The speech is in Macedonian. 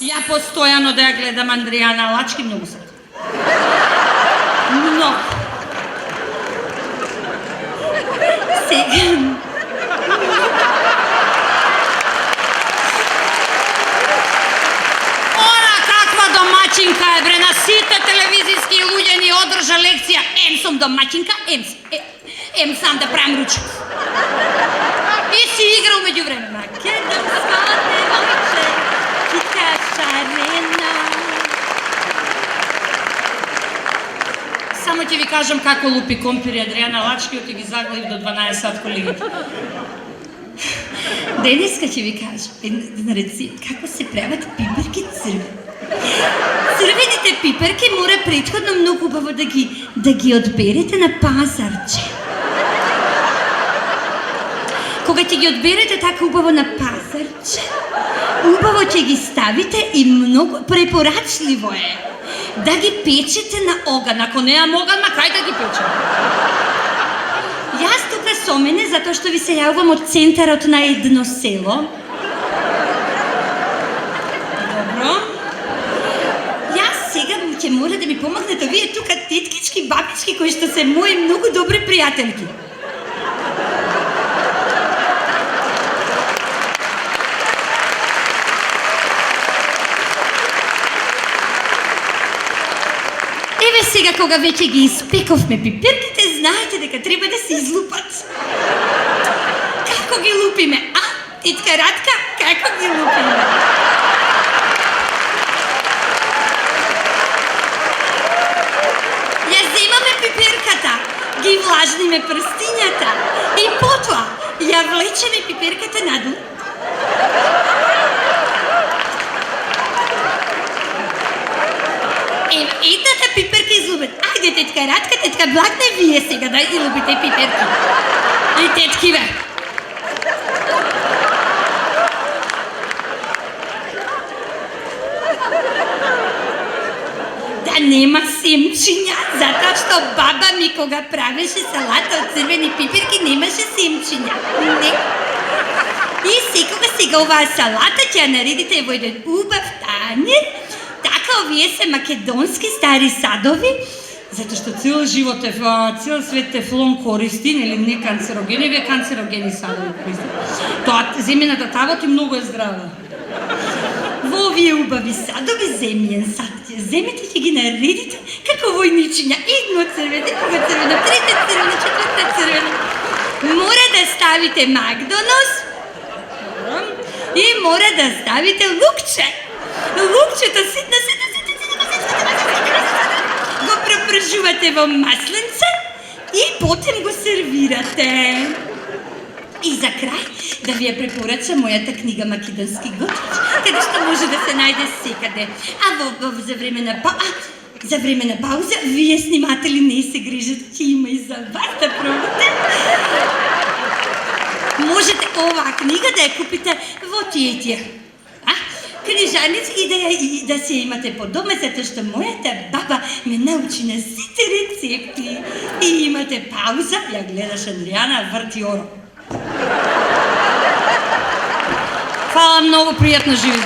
Ја постојано да ја гледам Андријана Лачки, многу се. Многу. Сега... Она каква домаќинка е, бре, на сите телевизиски луѓе ни одржа лекција. Ем сум домаќинка, ем сам да правам ручок. И си играл меѓу време. Македонска девојче, кика шарена. Само ќе ви кажам како лупи компири Адријана Лачки, ќе ги заглавив до 12 сат колегите. Денеска ќе ви кажам на рецепт како се прават пиперки црвени. Црвените пиперки мора претходно многу убаво да ги одберете на пазарче. Кога ќе ги одберете така убаво на пазарче, убаво ќе ги ставите и многу препорачливо е да ги печете на оган. Ако неам оган, ма кај да ги печем? Јас тука со мене, затоа што ви се јавувам од центарот на едно село. Добро. Јас сега ќе мора да ми помогнете вие тука теткички, бабички, кои што се мои многу добри пријателки. Еве сега кога веќе ги испековме пиперките, знаете дека треба да се излупат. Како ги лупиме? А, тетка Радка, како ги лупиме? Ја земаме пиперката, ги влажниме прстињата и потоа ја влечеме пиперката надолу. Едната пиперка излупет. Ајде, тетка Радка, тетка Блатне, вие сега да излупите пиперки. И теткиве. Да нема семчиња, затоа што баба ми кога правеше салата од црвени пиперки немаше семчиња. Не. И секога сега оваа салата ќе ја наредите во еден убав танер. Така овие се македонски стари садови, затоа што цел живот е, цел свет тефлон користи, нели не канцерогени, вие канцерогени садови користи. Тоа земјената тавот и многу е здрава. Во овие убави садови, земјен сад ќе земете, ќе ги наредите како војничиња. Едно црвено, друго црвено, трето црвено, четврто црвено. Мора да ставите Макдонос и мора да ставите лукче. Лукчето ситно го пропржувате во масленце и потем го сервирате. И за крај да ви ја препорачам мојата книга Македонски готвач, каде што може да се најде секаде. А за време на пауза, вие сниматели не се грижете, ќе има и за вас да пробате. Можете оваа книга да ја купите во тие книжаници и да се имате по дома, затоа што мојата баба ме научи на сите рецепти. И имате пауза, ја гледаш Андријана, врти оро. Фала многу, пријатно живи.